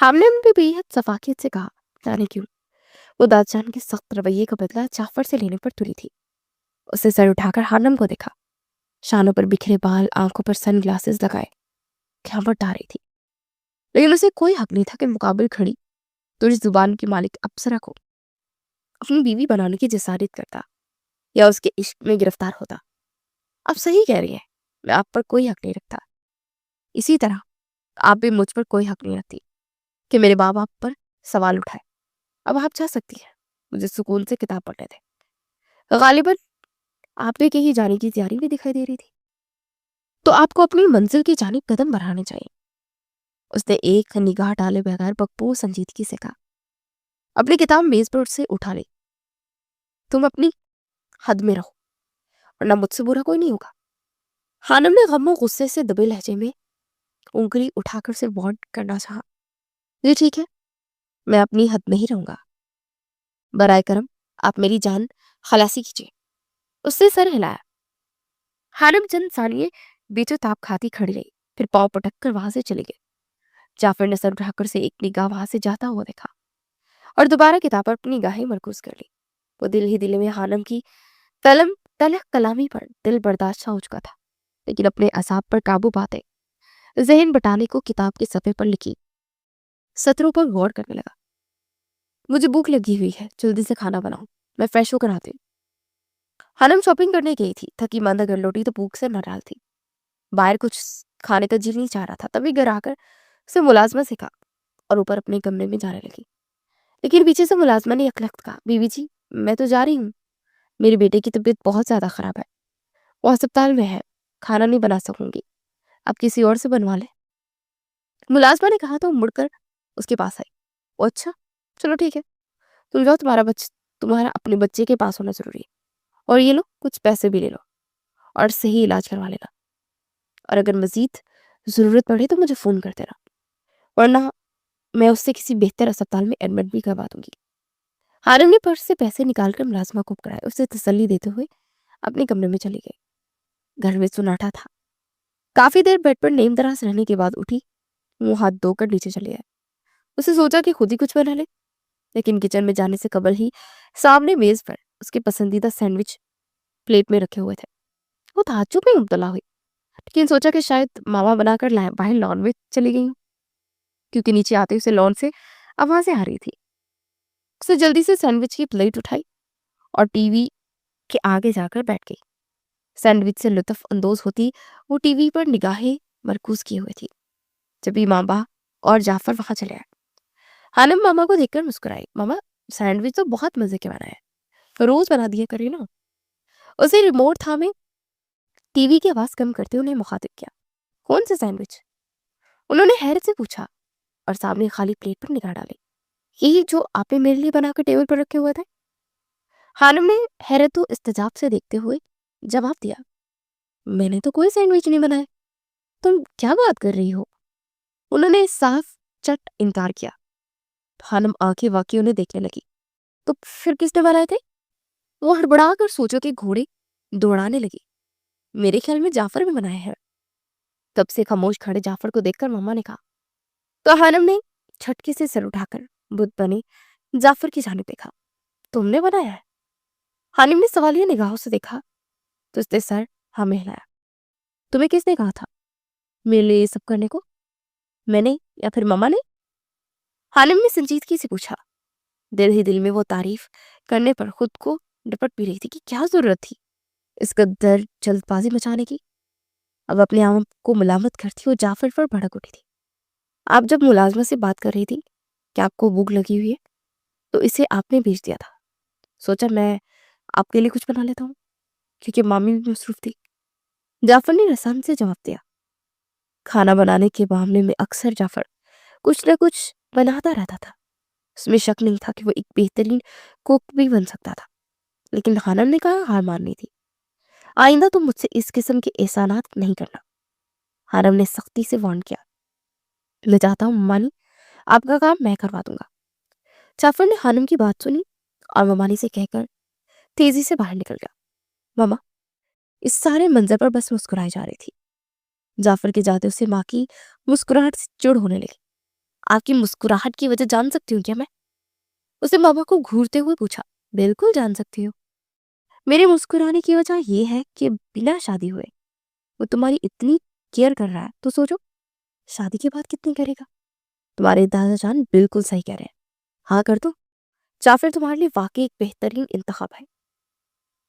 حاملہ نے بھی بے حد صفاقیت سے کہا، جانے کیوں وہ دادجان کے سخت رویے کا بدلہ جعفر سے لینے پر تلی تھی۔ اسے سر اٹھا کر حانم کو دیکھا، شانوں پر بکھرے بال، آنکھوں پر سن گلاسز لگائے کھیاوٹ آ رہی تھی، لیکن اسے کوئی حق نہیں تھا کہ مقابل کھڑی تجھ زبان کی مالک اپسرا کو اپنی بیوی بنانے کی جسارت کرتا یا اس کے عشق میں گرفتار ہوتا۔ آپ صحیح کہہ رہی ہیں، میں آپ پر کوئی حق نہیں رکھتا، اسی طرح آپ بھی مجھ پر کوئی حق نہیں رکھتی کہ میرے باپ آپ پر سوال اٹھائے۔ اب آپ جا سکتی ہیں، مجھے سکون سے کتاب پڑھنے دیں۔ غالباً آپ پہ کہیں جانے کی تیاری بھی دکھائی دے رہی تھی، تو آپ کو اپنی منزل کی جانب قدم بڑھانے چاہیے۔ اس نے ایک نگاہ ڈالے بغیر بکبو سنجیدگی سے کہا، اپنی کتاب میز پر سے اٹھا لے، تم اپنی حد میں رہو ورنہ مجھ سے برا کوئی نہیں ہوگا۔ خانم نے غم و غصے سے دبے لہجے میں انگلی اٹھا کر اسے وارن کرنا چاہا، جی ٹھیک ہے، میں اپنی حد میں ہی رہوں گا، برائے کرم آپ میری جان خلاصی کیجیے۔ اس نے سر ہلایا۔ خانم چند ثانیے بیچو تاپ کھاتی کھڑی رہی، پھر پاؤں پٹک کر وہاں سے چلی گئی۔ جعفر نے سر اٹھا کر سے ایک نگاہ وہاں سے جاتا ہوا دیکھا اور دوبارہ کتاب پر اپنی نگاہیں مرکوز کر لی۔ وہ دل ہی دل میں خانم کی تلخ کلامی پر دل برداشت ہو چکا تھا، لیکن اپنے اعصاب پر قابو پاتے ذہن بٹانے کو کتاب کے صفحے پر لکھی سطروں پر غور کرنے لگا۔ مجھے بھوک لگی ہوئی ہے، جلدی سے کھانا بناؤ، میں فریش ہو کر آتی ہوں۔ خانم شاپنگ کرنے گئی تھی، تھکی ماندہ گھر لوٹی تو بھوک سے نڈال تھی، باہر کچھ کھانے کا جی نہیں چاہ رہا تھا، تبھی گھر آ کر اسے ملازمہ سے کہا اور اوپر اپنے کمرے میں جانے لگی۔ لیکن پیچھے سے ملازمہ نے یکلخت کہا، بیوی جی میں تو جا رہی ہوں، میرے بیٹے کی طبیعت بہت زیادہ خراب ہے، وہ ہسپتال میں ہے، کھانا نہیں بنا سکوں گی، آپ کسی اور سے بنوا لیں۔ ملازمہ نے کہا تو مڑ کر اس کے پاس آئی، وہ اچھا چلو ٹھیک ہے، تم جاؤ، تمہارا اپنے بچے کے پاس ہونا ضروری ہے، اور یہ لو کچھ پیسے بھی لے لو اور صحیح علاج کروا لینا، اور اگر مزید ضرورت پڑے تو مجھے فون کر دینا، ورنہ میں اس سے کسی بہتر اسپتال میں ایڈمٹ بھی کروا دوں گی۔ خانم نے پرس سے پیسے نکال کر ملازمہ کو پکڑائے، اسے تسلی دیتے ہوئے اپنے کمرے میں چلی گئی۔ گھر میں سناٹا تھا۔ کافی دیر بیڈ پر نیم دراز رہنے کے بعد اٹھی، منہ ہاتھ دھو کر نیچے چلی آئے۔ اسے سوچا کہ خود ہی کچھ بنا لے، لیکن کچن میں جانے سے قبل ہی سامنے میز پر اس کے پسندیدہ سینڈوچ پلیٹ میں رکھے ہوئے تھے۔ وہ تعجب میں مبتلا ہوئی، لیکن سوچا کہ شاید ماما بنا کر باہر لان میں چلی گئی ہوں، کیونکہ نیچے آتے اسے لان سے آوازیں آ رہی تھی۔ اسے جلدی سے سینڈوچ کی پلیٹ اٹھائی اور ٹی وی کے آگے جا کر بیٹھ گئی۔ سینڈوچ سے لطف اندوز ہوتی وہ ٹی وی پر نگاہیں مرکوز کیے ہوئے تھی، جبھی ماما اور جعفر وہاں چلے آئے۔ خانم ماما کو دیکھ کر مسکرائی، ماما سینڈوچ تو بہت مزے کے بنا ہے، روز بنا دیا کریے نا۔ اسے ریموٹ تھامے ٹی وی کی آواز کم کرتے انہیں مخاطب کیا، کون سے سینڈوچ؟ انہوں نے حیرت سے پوچھا اور سامنے خالی پلیٹ پر نگاہ ڈالی۔ یہی جو آپ نے میرے لیے بنا کر ٹیبل پر رکھے ہوئے تھے۔ خانم نے حیرت و استجاب سے دیکھتے ہوئے جواب دیا، میں نے تو کوئی سینڈوچ نہیں بنایا، تم کیا بات کر رہی ہو؟ انہوں نے صاف چٹ انکار کیا۔ خانم آنکھیں واقعی انہیں دیکھنے لگی، تو پھر کس نے بنائے تھے؟ وہ ہڑبڑا کر سوچو کہ گھوڑے دوڑانے لگی، میرے خیال میں جعفر میں بنایا ہے۔ تب سے خاموش کھڑے جعفر کو دیکھ کر ماما نے کہا، تو خانم نے جھٹکے سے سر اٹھا کر بت بنے جعفر کی جانب دیکھا، تم نے بنایا ہے؟ خانم نے سوالیہ نگاہوں سے دیکھا تو اس نے سر ہاں میں ہلایا۔ تمہیں کس نے کہا تھا میرے لیے یہ سب کرنے کو؟ میں نے یا پھر ماما نے؟ خانم نے سنجیدگی سے پوچھا، دل ہی دل میں وہ تعریف کرنے پر خود کو ڈپٹ بھی رہی تھی کہ کیا ضرورت تھی اس قدر جلد بازی مچانے کی۔ اب اپنے آپ کو ملامت کرتی وہ جعفر پر بھڑک اٹھی تھی۔ آپ جب ملازمہ سے بات کر رہی تھی کہ آپ کو بھوک لگی ہوئی ہے تو اسے آپ نے بھیج دیا تھا، سوچا میں آپ کے لیے کچھ بنا لیتا ہوں کیونکہ مامی بھی مصروف تھی۔ جعفر نے رسان سے جواب دیا۔ کھانا بنانے کے معاملے میں اکثر جعفر کچھ نہ کچھ بناتا رہتا تھا، اس میں شک نہیں تھا کہ وہ ایک بہترین کوک بھی بن سکتا تھا، لیکن خانم نے کہا ہار ماننی تھی۔ آئندہ تم مجھ سے اس قسم کے احسانات نہیں کرنا، خانم نے سختی سے وارن کیا۔ میں چاہتا ہوں ممانی، آپ کا کام میں کروا دوں گا۔ جعفر نے خانم کی بات سنی اور ممانی سے کہہ کر تیزی سے باہر نکل گیا۔ ماما اس سارے منظر پر بس مسکرائی جا رہی تھی۔ جعفر کے جاتے اسے ماں کی مسکراہٹ سے چڑ ہونے لگی۔ آپ کی مسکراہٹ کی وجہ جان سکتی ہوں کیا میں؟ اسے ماما کو گھورتے ہوئے پوچھا۔ بالکل جان سکتی ہو۔ میرے مسکرانے کی وجہ یہ ہے کہ بنا شادی ہوئے وہ تمہاری اتنی کیئر کر رہا ہے، تو سوچو شادی کے بعد کتنی کرے گا۔ تمہارے دادا جان بالکل صحیح کہہ رہے ہیں، ہاں کر دو، جعفر تمہارے لیے واقعی ایک بہترین انتخاب ہے۔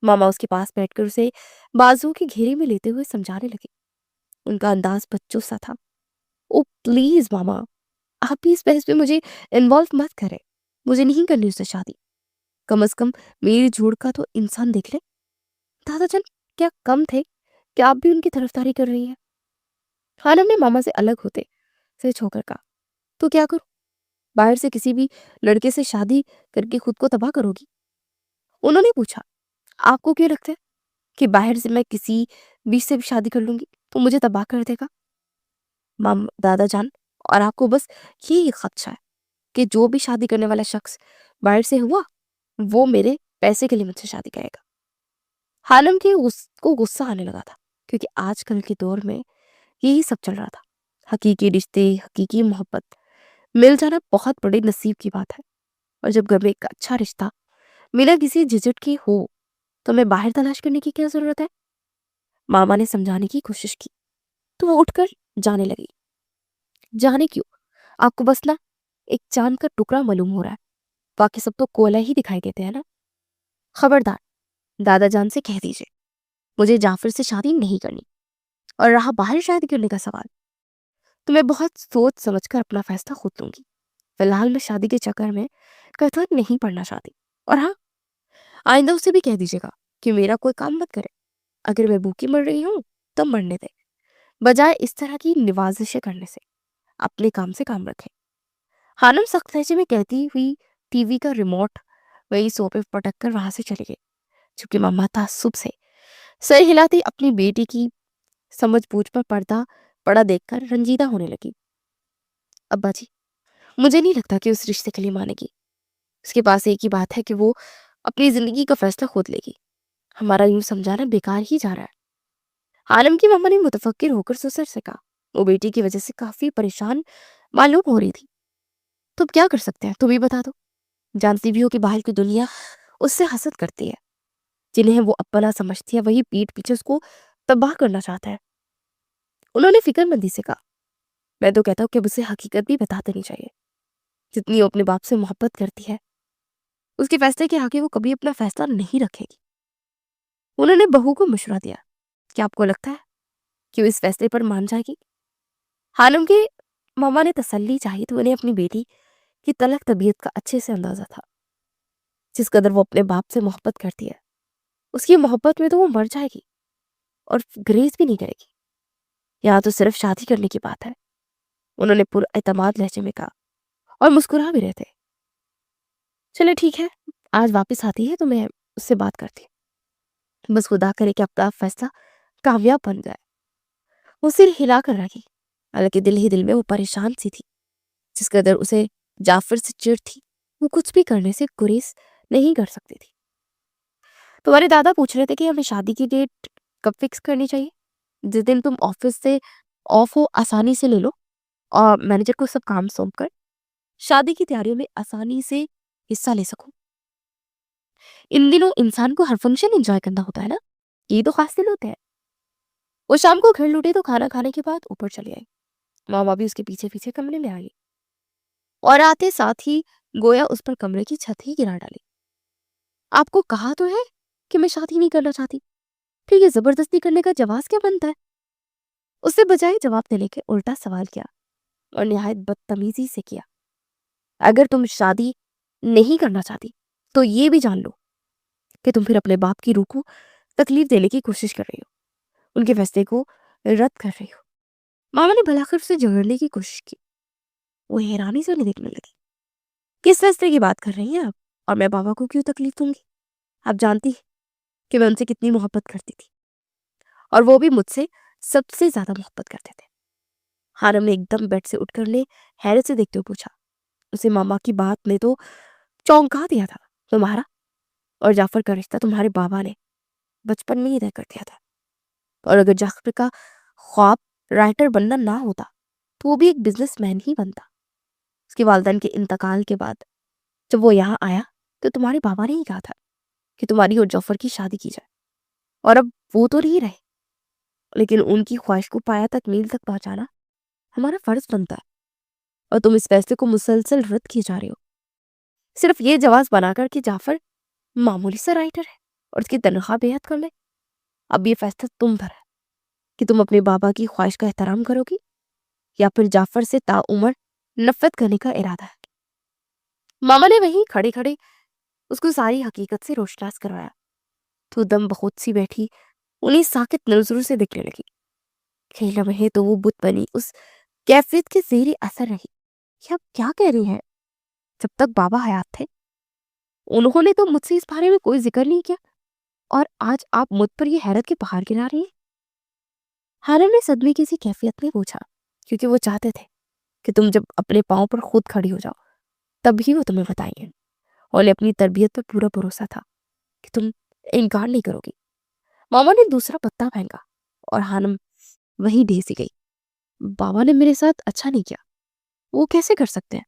ماما اس کے پاس بیٹھ کر اسے بازو کی گھیرے میں لیتے ہوئے سمجھانے لگے۔ ان کا انداز بچوں سا تھا۔ او پلیز ماما، آپ بھی اس بحث میں مجھے انوالو مت کریں، مجھے نہیں کرنی اس سے شادی۔ کم از کم میری جھوٹ کا تو انسان دیکھ لے۔ دادا جان کیا کم تھے کہ آپ بھی ان کی طرفداری کر رہی ہیں؟ خانم نے ماما سے الگ ہوتے سچ ہو کر کہا، تو کیا کروں؟ باہر سے کسی بھی لڑکے سے شادی کر کے خود کو تباہ کرو گی؟ انہوں نے پوچھا، آپ کو کیوں لگتا ہے کہ باہر سے میں کسی بھی سے بھی شادی کر لوں گی تو مجھے تباہ کر دے گا؟ دادا جان، اور آپ کو بس یہی خدشہ ہے کہ جو بھی شادی کرنے والا شخص باہر سے ہوا وہ میرے پیسے کے لیے مجھ سے شادی کرے گا۔ حالم کو غصہ آنے لگا تھا، کیونکہ آج کل کے دور میں یہی سب چل رہا تھا۔ حقیقی رشتے، حقیقی محبت مل جانا بہت بڑے نصیب کی بات ہے، اور جب گھر میں ایک اچھا رشتہ ملا کسی جھجھٹ کی ہو تو میں باہر تلاش کرنے کی کیا ضرورت ہے؟ ماما نے سمجھانے کی کوشش کی تو وہ اٹھ کر جانے لگی۔ جانے کیوں؟ آپ کو بس نا ایک چاند کا ٹکڑا معلوم ہو رہا ہے، باقی سب تو کوئلہ ہی دکھائی دیتے ہیں نا۔ خبردار، دادا جان سے کہہ دیجئے مجھے جعفر سے شادی نہیں کرنی، اور رہا باہر شادی کرنے کا سوال تو میں بہت سوچ سمجھ کر اپنا فیصلہ خود لوں گی۔ فی الحال میں شادی کے چکر میں کتھک نہیں پڑھنا چاہتی، اور ہاں آئندہ اسے بھی کہہ دیجیے گا کہ میرا کوئی کام مت کرے، اگر میں بھوکی مر رہی ہوں تب مرنے دے، بجائے اس طرح کی نوازشیں کرنے سے اپنے کام سے کام رکھے۔ خانم سخت لہجے میں کہتی ہوئی ٹی وی کا ریموٹ وہی سوپے پٹک کر وہاں سے چلی گئی، چونکہ ماما تعصب سے سر ہلاتی اپنی بیٹی کی سمجھ بوجھ پر پڑا دیکھ کر رنجیدہ ہونے لگی۔ ابا جی، مجھے نہیں لگتا کہ اس رشتے کے لیے مانے گی۔ اس کے پاس ایک ہی بات ہے کہ وہ اپنی زندگی کا فیصلہ خود لے گی، ہمارا یوں سمجھانا بیکار ہی جا رہا ہے۔ عالم کی ماما نے متفکر ہو کر سسر سے کہا، وہ بیٹی کی وجہ سے کافی پریشان معلوم ہو رہی تھی۔ تو کیا کر سکتے ہیں، تم ہی بتا دو۔ جانتی بھی ہو کہ باہر کی دنیا اس سے حسد کرتی ہے، جنہیں وہ اپنا سمجھتی ہے وہی پیٹ پیچھے اس کو تباہ کرنا چاہتا ہے۔ انہوں نے فکر مندی سے کہا، میں تو کہتا ہوں کہ اب اسے حقیقت بھی بتا دینی چاہیے۔ جتنی وہ اپنے باپ سے محبت کرتی ہے اس کے فیصلے کے آگے وہ کبھی اپنا فیصلہ نہیں رکھے گی۔ انہوں نے بہو کو مشورہ دیا، کیا آپ کو لگتا ہے کہ وہ اس فیصلے پر مان جائے گی؟ حالم کے ماما نے تسلی چاہی تو انہیں اپنی بیٹی کی تلخ طبیعت کا اچھے سے اندازہ تھا۔ جس قدر وہ اپنے باپ سے محبت کرتی ہے اس کی محبت میں تو وہ مر جائے گی اور گریز بھی نہیں کرے گی۔ یہاں تو صرف شادی کرنے کی بات ہے، انہوں نے پر اعتماد لہجے میں کہا، اور مسکرا بھی رہے تھے۔ چلے ٹھیک ہے، آج واپس آتی ہے تو میں اس سے بات کرتی ہوں، بس خدا کرے کہ اپنا فیصلہ کامیاب بن جائے۔ وہ سر ہلا کر رکھی، حالانکہ دل ہی دل میں وہ پریشان سی تھی۔ جس قدر اسے جعفر سے چڑ تھی وہ کچھ بھی کرنے سے گریز نہیں کر سکتی تھی۔ تمہارے دادا پوچھ رہے تھے کہ ہمیں شادی کی ڈیٹ کب فکس کرنی چاہیے، جس دن تم آفس سے آف ہو آسانی سے لے لو، اور مینیجر کو سب کام سونپ کر شادی کی تیاریوں میں آسانی سے حصہ لے سکو۔ ان دنوں انسان کو ہر فنکشن انجوائے کرنا ہوتا ہے نا، یہ تو خاص دن ہوتے ہیں۔ وہ شام کو گھر لوٹے تو کھانا کھانے کے بعد اوپر چلی آئی۔ ماما بھی اس کے پیچھے پیچھے کمرے میں آئی، اور آتے ساتھ ہی گویا اس پر کمرے کی چھت ہی گرا ڈالی۔ آپ کو کہا تو ہے کہ میں شادی نہیں کرنا چاہتی، پھر یہ زبردستی کرنے کا جواز کیا بنتا ہے؟ اس سے بجائے جواب دینے کے الٹا سوال کیا، اور نہایت بدتمیزی سے کیا۔ اگر تم شادی نہیں کرنا چاہتی تو یہ بھی جان لو کہ تم پھر اپنے باپ کی روح کو تکلیف دینے کی کوشش کر رہی ہو، ان کے فیصلے کو رد کر رہی ہو۔ ماما نے بلاخر سے جھگڑنے کی کوشش کی۔ وہ حیرانی سے انہیں دیکھنے لگی۔ کس فیصلے کی بات کر رہی ہیں آپ، اور میں بابا کو کیوں تکلیف دوں گی؟ آپ جانتی کہ میں ان سے کتنی محبت کرتی تھی، اور وہ بھی مجھ سے سب سے زیادہ محبت کرتے تھے۔ حارم نے ایک دم بیڈ سے اٹھ کر انہیں حیرت سے دیکھتے ہوئے پوچھا۔ اسے ماما کی بات نے تو چونکا دیا تھا۔ تمہارا اور جعفر کا رشتہ تمہارے بابا نے بچپن میں ہی طے کر دیا تھا، اور اگر جعفر کا خواب رائٹر بننا نہ ہوتا تو وہ بھی ایک بزنس مین ہی بنتا۔ اس کے والدین کے انتقال کے بعد جب وہ یہاں آیا تو تمہارے بابا نے ہی کہا تھا کہ تمہاری اور جعفر کی شادی کی جائے، اور اب وہ تو نہیں رہے، لیکن ان کی خواہش کو پایا تکمیل تک پہنچانا ہمارا فرض بنتا ہے، اور تم اس فیصلے کو مسلسل رد کیے جا رہے ہو، صرف یہ جواز بنا کر کہ جعفر معمولی سا رائٹر ہے اور اس کی تنخواہ بے حد کر لے۔ اب یہ فیصلہ تم پر ہے کہ تم اپنے بابا کی خواہش کا احترام کرو گی یا پھر جعفر سے تعمر نفرت کرنے کا ارادہ ہے۔ ماما نے وہیں کھڑے کھڑے اس کو ساری حقیقت سے روشناس کروایا تو دم بخود سی بیٹھی انہیں ساکت نظروں سے دیکھنے لگی۔ کئی لمحے تو وہ بت بنی اس کیفیت کے زیر اثر رہی کہ آپ کیا کہہ رہی ہیں؟ جب تک بابا حیات تھے انہوں نے تو مجھ سے اس بارے میں کوئی ذکر نہیں کیا، اور آج آپ مجھ پر یہ حیرت کے پہاڑ گرا رہی ہیں۔ حارم نے صدمے کی سی کیفیت میں پوچھا، کیونکہ وہ چاہتے تھے کہ تم جب اپنے پاؤں پر خود کھڑی ہو جاؤ تب ہی وہ تمہیں بتائیں گے، اور اپنی تربیت پر پورا بھروسہ تھا کہ تم انکار نہیں کرو گی۔ ماما نے دوسرا پتا پھینکا اور حانم وہیں ڈھیسی گئی۔ بابا نے میرے ساتھ اچھا نہیں کیا، وہ کیسے کر سکتے ہیں؟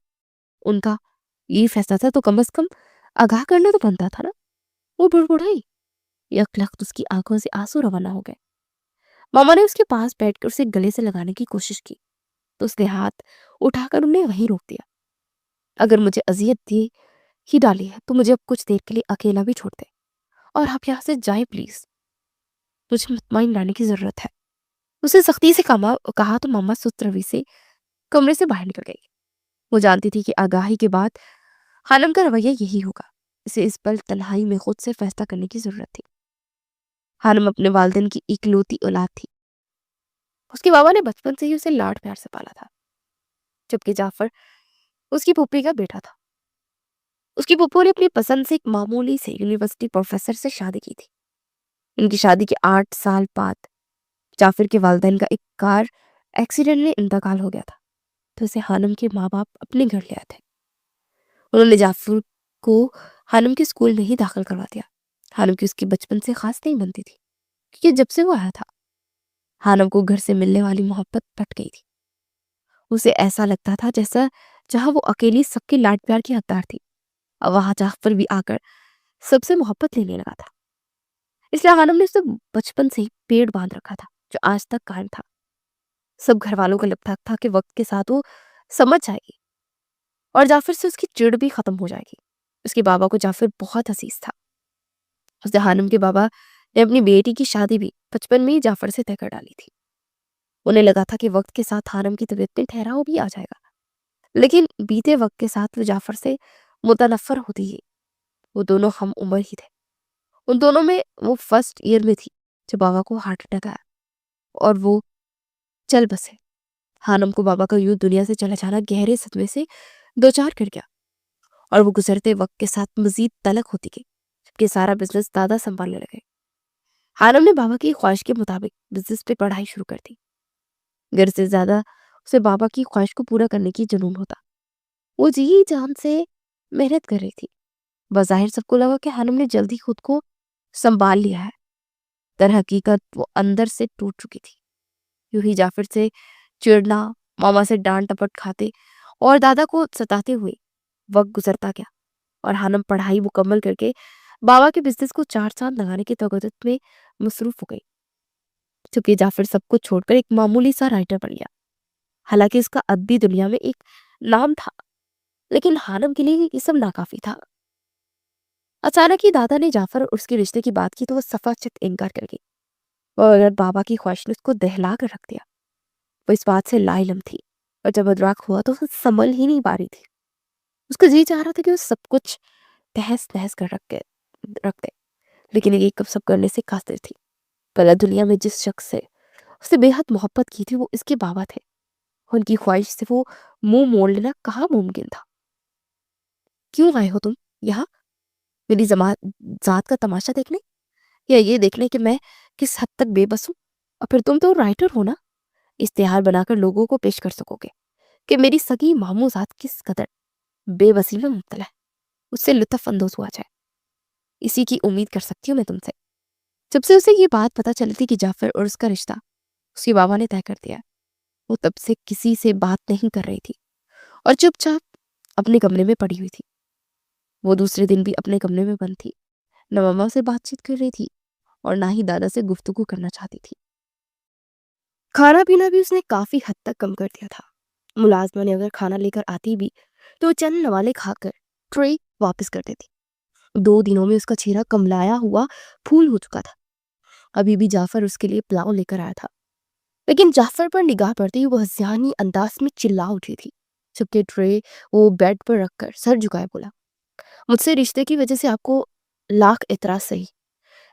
ان کا یہ فیصلہ تھا تو کم از کم آگاہ کرنا تو بنتا تھا نا۔ وہ بڑبڑائی، یک لخت اس کی آنکھوں سے آنسو روانہ ہو گئے۔ ماما نے اس کے پاس بیٹھ کر اسے گلے سے لگانے کی کوشش کی تو اس نے ہاتھ اٹھا کر انہیں وہیں روک دیا۔ اگر مجھے اذیت دی ہی ڈالی ہے تو مجھے اب کچھ دیر کے لیے اکیلا بھی چھوڑ دے، اور آپ یہاں سے جائیں پلیز، مجھے مطمئن لانے کی ضرورت ہے۔ اسے سختی سے کہا تو ماما سست روی سے کمرے سے باہر نکل گئی۔ وہ جانتی تھی کہ آگاہی کے بعد حانم کا رویہ یہی ہوگا، اسے اس پل تنہائی میں خود سے فیصلہ کرنے کی ضرورت تھی۔ حانم اپنے والدین کی اکلوتی اولاد تھی، اس کے بابا نے بچپن سے ہی اسے لاڈ پیار سے پالا تھا، جبکہ جعفر اس کی پھوپھی کا بیٹا تھا۔ اس کی پھوپھو نے اپنی پسند سے ایک معمولی سے یونیورسٹی پروفیسر سے شادی کی تھی۔ ان کی شادی کے 8 سال بعد جعفر کے والدین کا ایک کار ایکسیڈنٹ میں انتقال ہو گیا تھا، تو اسے حانم کے ماں باپ اپنے گھر لے آئے تھے۔ انہوں نے جعفر کو حانم کے اسکول میں ہی داخل کروا دیا۔ حانم کی اس کی بچپن سے خاص نہیں بنتی تھی، کیونکہ جب سے وہ آیا تھا حانم کو گھر سے ملنے والی محبت پٹ گئی تھی۔ اسے ایسا لگتا تھا جیسا جہاں وہ اکیلی سب کے لاڈ پیار کی حقدار تھی، اور وہاں جعفر بھی آ کر سب سے محبت لینے لگا تھا۔ اس لیے حانم نے اسے بچپن سے ہی پیڑ باندھ رکھا تھا جو آج تک قائم تھا۔ سب گھر والوں کا لگتا تھا کہ وقت کے ساتھ وہ سمجھ جائے گی اور جعفر سے اس کی چڑ بھی ختم ہو جائے گی۔ اس کے بابا کو جعفر بہت عزیز تھا۔ اس نے حانم کے بابا نے اپنی بیٹی کی شادی بھی بچپن میں ہی جعفر سے طے کر ڈالی تھی۔ انہیں لگا تھا کہ وقت کے ساتھ حانم کی طبیعت میں ٹھہراؤ بھی آ جائے گا، لیکن بیتے وقت کے ساتھ وہ جعفر سے متنفر ہوتی گئی۔ وہ دونوں ہم عمر ہی تھے۔ ان دونوں میں وہ فرسٹ ایئر میں تھی جب بابا کو ہارٹ اٹیک آیا اور وہ چل بسے۔ حانم کو بابا کا یوں دنیا سے چلا جانا گہرے صدمے سے دوچار کر گیا، اور وہ گزرتے وقت کے ساتھ مزید تلخ ہوتی گئی، جبکہ سارا بزنس دادا سنبھالنے لگے۔ حانم نے بابا کی خواہش کے مطابق بزنس پہ پڑھائی شروع کر دی۔ گھر سے زیادہ اسے بابا کی خواہش کو پورا کرنے کی جنون ہوتا۔ وہ جی جان سے محنت کر رہی تھی۔ بظاہر سب کو لگا کہ حانم نے جلدی خود کو سنبھال لیا ہے، در حقیقت وہ اندر سے ٹوٹ چکی تھی۔ یوں ہی جعفر سے چڑنا، ماما سے ڈانٹ ٹپٹ کھاتے اور دادا کو ستاتے ہوئے وقت گزرتا گیا، اور حانم پڑھائی مکمل کر کے بابا کے بزنس کو 4 چاند لگانے کی توقعات میں مصروف ہو گئی، جبکہ جعفر سب کو چھوڑ کر ایک معمولی سا رائٹر بن گیا۔ حالانکہ اس کا ادبی دنیا میں ایک نام تھا، لیکن حانم کے لیے یہ سب ناکافی تھا۔ اچانک ہی دادا نے جعفر اور اس کے رشتے کی بات کی تو وہ صفا چت انکار کر گئی۔ وہ اگر بابا کی خواہش نے اس کو دہلا کر رکھ دیا۔ وہ اس بات سے لا علم تھی، اور جب ادراک ہوا تو وہ سنبھل ہی نہیں پا رہی تھی۔ اس کو جی چاہ رہا تھا کہ وہ سب کچھ تہس نہس کر رکھ دے، لیکن یہ کب سب کرنے سے قاصر تھی۔ پہلے دنیا میں جس شخص سے اس نے بے حد محبت کی تھی وہ اس کے بابا تھے۔ ان کی خواہش سے وہ منہ موڑ لینا کہاں ممکن تھا۔ کیوں آئے ہو تم یہاں؟ میری ذات کا تماشا دیکھنے، یا یہ دیکھنے کہ میں کس حد تک بے بس ہوں؟ اور پھر تم تو رائٹر ہو نا، اشتہار بنا کر لوگوں کو پیش کر سکو گے کہ میری سگی ماموں ذات کس قدر بے بسی میں مبتلا ہے، اس سے لطف اندوز ہوا جائے۔ اسی کی امید کر سکتی ہوں میں تم سے۔ جب سے اسے یہ بات پتہ چلی تھی کہ جعفر اور اس کا رشتہ اس کے بابا نے طے کر دیا، وہ تب سے کسی سے بات نہیں کر رہی تھی، اور چپ چاپ اپنے کمرے میں پڑی ہوئی تھی۔ وہ دوسرے دن بھی اپنے کمرے میں بند تھی، نہ ماما سے بات چیت کر رہی تھی اور نہ ہی دادا سے گفتگو کرنا چاہتی تھی۔ کھانا پینا بھی اس نے کافی حد تک کم کر دیا تھا۔ ملازمہ نے اگر کھانا لے کر آتی بھی تو وہ چند نوالے کھا کر ٹرے واپس کر دیتی۔ 2 دنوں میں اس کا چہرہ کملایا ہوا پھول ہو چکا تھا۔ ابھی بھی جعفر اس کے لیے پلاؤ لے کر آیا تھا، لیکن جعفر پر نگاہ پڑتے ہی وہ ہسیانی انداز میں چلا اٹھی تھی۔ جبکہ ٹرے وہ بیڈ پر رکھ کر سر جھکائے بولا، مجھ سے رشتے کی وجہ سے آپ کو لاکھ اعتراض صحیح،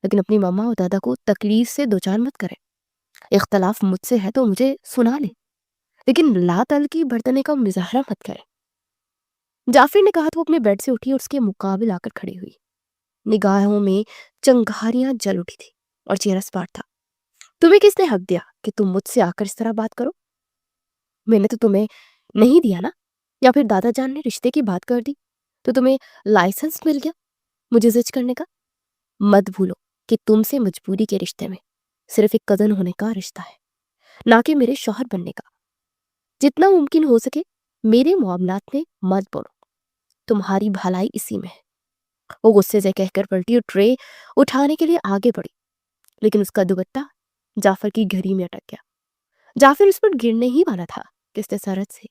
لیکن اپنی ماما اور دادا کو تکلیف سے دوچار مت کریں۔ اختلاف مجھ سے ہے تو مجھے سنا لیں، لیکن لا تل کی برتنے کا مظاہرہ مت کریں۔ جعفر نے کہا تو وہ اپنے بیڈ سے اٹھی اور اس کے مقابل آ کر کھڑی ہوئی۔ نگاہوں میں چنگاریاں جل اٹھی تھی اور چہرہ سپاٹ تھا۔ تمہیں کس نے حق دیا کہ تم مجھ سے آ کر اس طرح بات کرو؟ میں نے تو تمہیں نہیں دیا نا، یا پھر دادا جان نے رشتے کی بات کر دی تو تمہیں لائسنس مل گیا مجھے زج کرنے کا؟ مت بھولو کہ تم سے مجبوری کے رشتے میں صرف ایک کزن ہونے کا رشتہ ہے، نہ کہ میرے شوہر بننے کا۔ جتنا ممکن ہو سکے میرے معاملات میں مت بڑھو، تمہاری بھلائی اسی میں ہے۔ وہ غصے سے کہہ کر پلٹی اور ٹرے اٹھانے کے لیے آگے بڑھی، لیکن اس کا دوپٹہ جعفر کی گھڑی میں اٹک گیا۔ جعفر اس پر گرنے ہی والا تھا کہ اس نے سرحد سے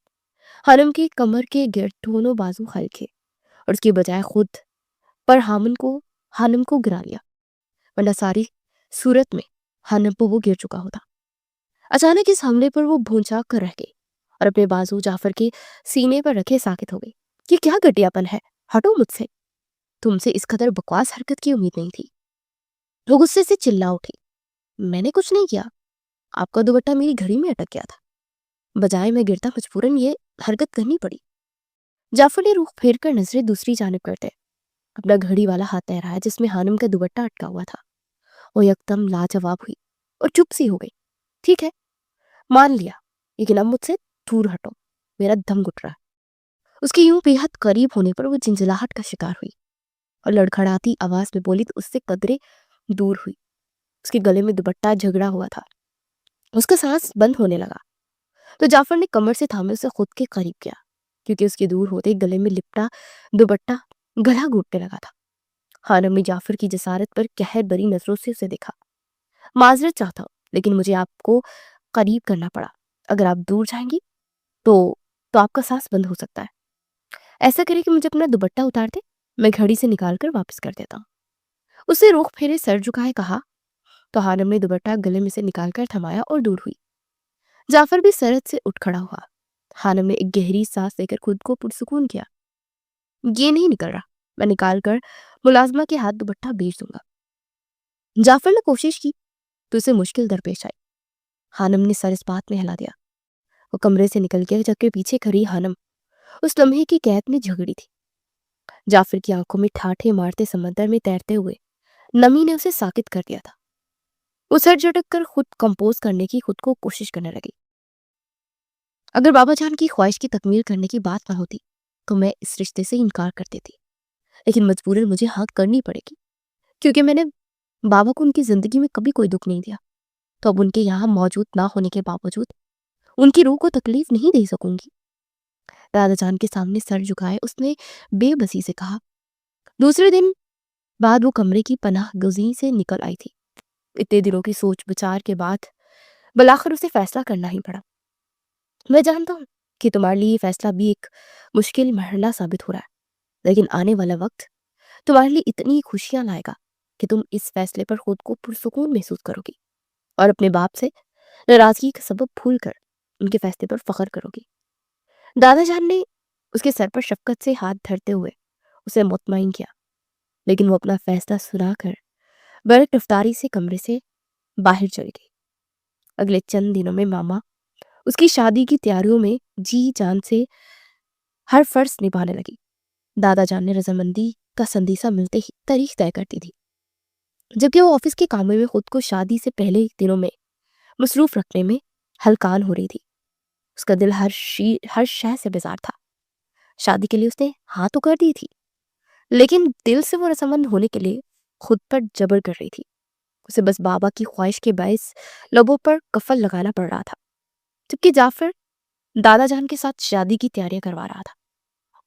حنم کی کمر کے گرد دونوں بازو کھل کے اور اس کی بجائے خود پر حنم کو گرا لیا، ورنہ ساری صورت میں حنم پر وہ گر چکا ہوتا۔ اچانک اس حملے پر وہ بھونچا کر رہ گئی اور اپنے بازو جعفر کے سینے پر رکھے ساکت ہو گئی۔ یہ کیا گھٹیا پن ہے، ہٹو مجھ سے، تم سے اس قدر بکواس حرکت کی امید نہیں تھی۔ وہ غصے سے چلا اٹھی، میں نے کچھ نہیں کیا، آپ کا دوپٹہ میری گھڑی میں اٹک گیا تھا، بجائے میں گرتا مجبوراً یہ حرکت کرنی پڑی۔ جعفر نے رخ پھیر کر نظریں دوسری جانب کرتے اپنا گھڑی والا ہاتھ تہرایا جس میں حنم کا دوپٹہ اٹکا ہوا تھا۔ وہ یکدم لاجواب ہوئی اور چپ سی ہو گئی۔ ٹھیک ہے، مان لیا، لیکن اب مجھ سے دور ہٹو، میرا دم گھٹ رہا ہے۔ اس کی یوں بے حد قریب ہونے پر وہ جھنجھلاہٹ کا شکار ہوئی اور لڑکھڑاتی آواز میں بولی تو اس سے قدرے دور ہوئی۔ اس کے گلے میں دوپٹہ جھگڑا ہوا تھا، اس کا سانس بند ہونے لگا تو جعفر نے کمر سے تھامے اسے خود کے قریب کیا، کیونکہ اس کے دور ہوتے گلے میں لپٹا دوپٹہ گلا گھوٹنے لگا تھا۔ حنم نے جعفر کی جسارت پر قہر بری نظروں سے اسے دیکھا۔ معذرت چاہتا ہوں، لیکن مجھے آپ کو قریب کرنا پڑا، اگر آپ دور جائیں گی تو آپ کا سانس بند ہو سکتا ہے۔ ایسا کرے کہ مجھے اپنا دوپٹہ اتار دے، میں گھڑی سے نکال کر واپس کر دیتا ہوں۔ اسے رخ پھیرے سر جھکائے کہا تو حنم نے دوپٹہ گلے میں سے نکال کر تھمایا اور دور ہوئی۔ جعفر بھی سرحد سے اٹھ کھڑا ہوا۔ حنم نے ایک گہری سانس لے کر خود کو پرسکون کیا۔ یہ نہیں نکل رہا، میں نکال کر ملازمہ کے ہاتھ دوپٹہ بیچ دوں گا۔ جعفر نے کوشش کی تو اسے مشکل درپیش آئی۔ حنم نے سر اس بات میں ہلا دیا۔ وہ کمرے سے نکل گیا جبکہ پیچھے کھڑی حنم اس لمحے کی قید میں جھگڑی تھی۔ جعفر کی آنکھوں میں ٹھاٹھے مارتے سمندر میں تیرتے ہوئے نمی نے اسے ساکت کر دیا تھا۔ وہ سر جھٹک کر خود کمپوز کرنے کی خود کو کوشش کرنے لگی۔ اگر بابا جان کی خواہش کی تکمیل کرنے کی بات نہ ہوتی تو میں اس رشتے سے انکار کر دیتی، لیکن مجبوراً مجھے ہاں کرنی پڑے گی، کیونکہ میں نے بابا کو ان کی زندگی میں کبھی کوئی دکھ نہیں دیا، تو اب ان کے یہاں موجود نہ ہونے کے باوجود ان کی روح کو تکلیف نہیں دے سکوں گی۔ دادا جان کے سامنے سر جھکائے اس نے بے بسی سے کہا۔ دوسرے دن بعد وہ کمرے کی پناہ گزین سے نکل آئی تھی۔ اتنے دنوں کی سوچ بچار کے بعد بالآخر اسے فیصلہ کرنا ہی پڑا۔ میں جانتا ہوں کہ تمہارے لیے یہ فیصلہ بھی ایک مشکل مرحلہ ثابت ہو رہا ہے، لیکن آنے والا وقت تمہارے لیے اتنی خوشیاں لائے گا کہ تم اس فیصلے پر خود کو پرسکون محسوس کرو گی اور اپنے باپ سے ناراضگی کا سبب بھول کر ان کے فیصلے پر فخر کرو گی۔ دادا جان نے اس کے سر پر شفقت سے ہاتھ دھرتے ہوئے اسے مطمئن کیا، لیکن وہ اپنا فیصلہ سنا کر برق رفتاری سے کمرے سے باہر چلی گئی۔ اگلے چند دنوں میں ماما اس کی شادی کی تیاریوں میں جی جان سے ہر فرض نبھانے لگی۔ دادا جان نے رضامندی کا سندیسہ ملتے ہی تاریخ طے کرتی تھی، جبکہ وہ آفس کے کاموں میں خود کو شادی سے پہلے دنوں میں مصروف رکھنے میں ہلکان ہو رہی تھی۔ اس کا دل ہر شے سے بیزار تھا۔ شادی کے لیے اس نے ہاں تو کر دی تھی، لیکن دل سے وہ رضامند ہونے کے لیے خود پر جبر کر رہی تھی۔ اسے بس بابا کی خواہش کے باعث لبوں پر کفل لگانا پڑ رہا تھا، جبکہ جعفر دادا جان کے ساتھ شادی کی تیاریاں کروا رہا تھا۔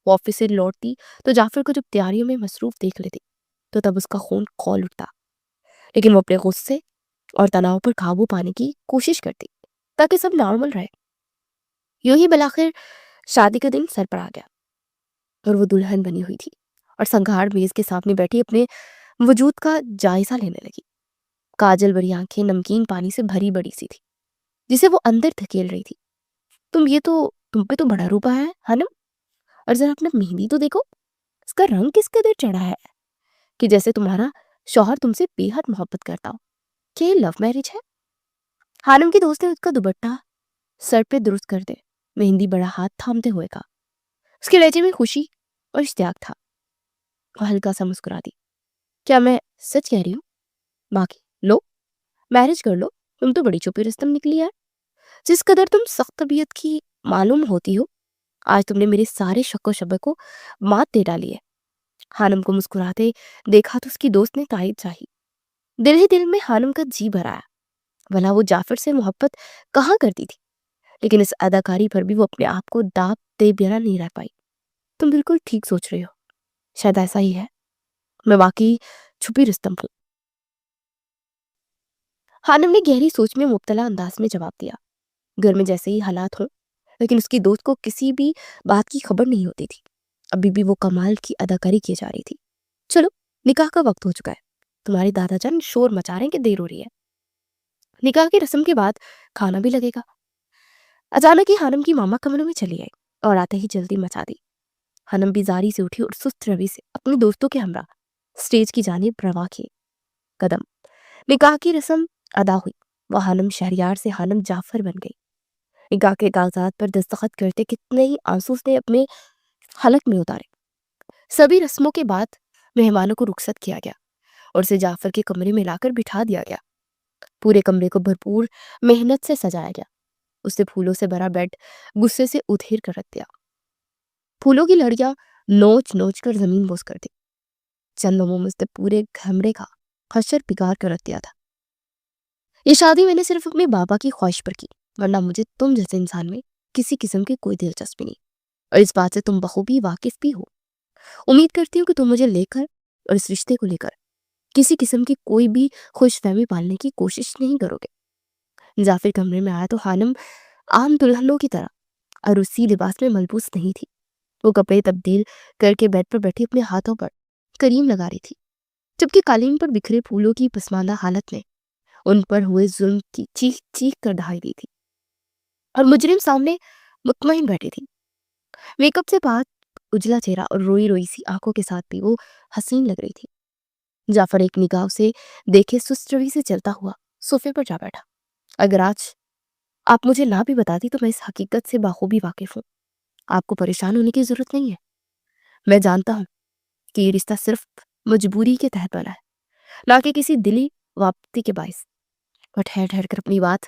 وہ آفس سے لوٹتی تو جعفر کو جب تیاریوں میں مصروف دیکھ لیتی تو تب اس کا خون کھول اٹھتا، لیکن وہ اپنے غصے اور تناؤ پر قابو پانے کی کوشش کرتی تاکہ سب نارمل رہے۔ یوں ہی بالآخر شادی کا دن سر پر آ گیا اور وہ دلہن بنی ہوئی تھی اور سنگھاڑ میز کے سامنے بیٹھی اپنے وجود کا جائزہ لینے لگی۔ کاجل بری آنکھیں نمکین پانی سے بھری بڑی سی تھی جسے وہ اندر دھکیل رہی تھی۔ تم پہ تو بڑا روپا ہے ہنم، اور ذرا اپنا مہندی تو دیکھو، اس کا رنگ کس قدر چڑھا ہے کہ جیسے تمہارا شوہر تم سے بے حد محبت کرتا ہو۔ کیا یہ لو میرج ہے؟ ہانم کی دوست نے اس کا دوپٹہ سر پہ درست کر دے مہندی بڑا ہاتھ تھامتے ہوئے کہا۔ اس کے لہجے میں خوشی اور اشتیاق تھا۔ وہ ہلکا سا مسکرا دی۔ کیا میں سچ کہہ رہی ہوں؟ باقی لو میرج کر لو، تم تو بڑی چھپی رستم نکلی ہے۔ جس قدر تم سخت طبیعت کی معلوم ہوتی ہو، آج تم نے میرے سارے شک و شبہ کو مات دے ڈالی ہے۔ ہانم کو مسکراتے دیکھا تو اس کی دوست نے تائید چاہی۔ دل ہی دل میں ہانم کا جی بھر آیا، بھلا وہ جعفر سے محبت کہاں کرتی تھی، لیکن اس اداکاری پر بھی وہ اپنے آپ کو داب دے بنا نہیں رہ پائی۔ تم بالکل ٹھیک سوچ رہی ہو، شاید ایسا ہی ہے، میں واقعی چھپی رستم ہوں۔ ہانم نے گہری سوچ میں مبتلا انداز میں جواب دیا۔ گھر میں جیسے ہی حالات ہوں، لیکن اس کی دوست کو کسی بھی بات کی خبر نہیں ہوتی تھی۔ ابھی بھی وہ کمال کی اداکاری کی جا رہی تھی۔ چلو نکاح کا وقت ہو چکا ہے، تمہارے دادا جان شور مچا رہے ہیں کہ دیر ہو رہی ہے۔ نکاح کی رسم کے بعد کھانا بھی لگے گا۔ اچانک ہی ہانم کی ماما کمرے میں چلی آئی اور آتے ہی جلدی مچا دی۔ ہانم بیزاری سے اٹھی اور سست روی سے اپنی دوستوں کے ہمراہ سٹیج کی جانب رواں کیے قدم۔ نکاح کی رسم ادا ہوئی۔ وہ ہانم شہریار سے ہانم جعفر بن گئی۔ نکاح کے کاغذات پر دستخط کرتے کتنے ہی آنسو نے اپنے حلق میں اتارے۔ سبھی رسموں کے بعد مہمانوں کو رخصت کیا گیا اور اسے جعفر کے کمرے میں لا کر بٹھا دیا گیا۔ پورے کمرے کو بھرپور محنت سے سجایا گیا۔ اسے پھولوں سے بھرا بیڈ غصے سے ادھیر کر رکھ دیا۔ پھولوں کی لڑیاں نوچ نوچ کر زمین بوس کر دی۔ چند لمحوں میں اس نے پورے کمرے کا حشر بگاڑ کر رکھ دیا تھا۔ یہ شادی میں نے صرف اپنے بابا کی خواہش پر کی، ورنہ مجھے تم جیسے انسان میں کسی قسم کی کوئی دلچسپی نہیں، اور اس بات سے تم بخوبی واقف بھی ہو۔ امید کرتی ہوں کہ تم مجھے لے کر اور اس رشتے کو لے کر کسی قسم کی کوئی بھی خوش فہمی پالنے کی کوشش نہیں کرو گے۔ جعفر کمرے میں آیا تو ہانم عام دلہنوں کی طرح عروسی لباس میں ملبوس نہیں تھی۔ وہ کپڑے تبدیل کر کے بیڈ پر بیٹھی اپنے ہاتھوں پر کریم لگا رہی تھی، جبکہ قالین پر بکھرے پھولوں کی پسماندہ حالت میں ان پر ہوئے ظلم کی چیخ چیخ کر دہائی دی تھی، اور مجرم سامنے مطمئن بیٹھی تھی۔ میک اپ سے پاک اجلا چہرہ اور روئی روئی سی آنکھوں کے ساتھ بھی وہ حسین لگ رہی تھی۔ جعفر ایک نگاہ سے دیکھے سست روی سے چلتا ہوا صوفے پر جا بیٹھا۔ اگر آج آپ مجھے نہ بھی بتاتی تو میں اس حقیقت سے بخوبی واقف ہوں۔ آپ کو پریشان ہونے کی ضرورت نہیں ہے۔ میں جانتا ہوں کہ یہ رشتہ صرف مجبوری کے تحت بنا ہے، نہ کہ کسی دلی وابستگی کے باعث۔ وہ ٹھہر ٹھہر کر اپنی بات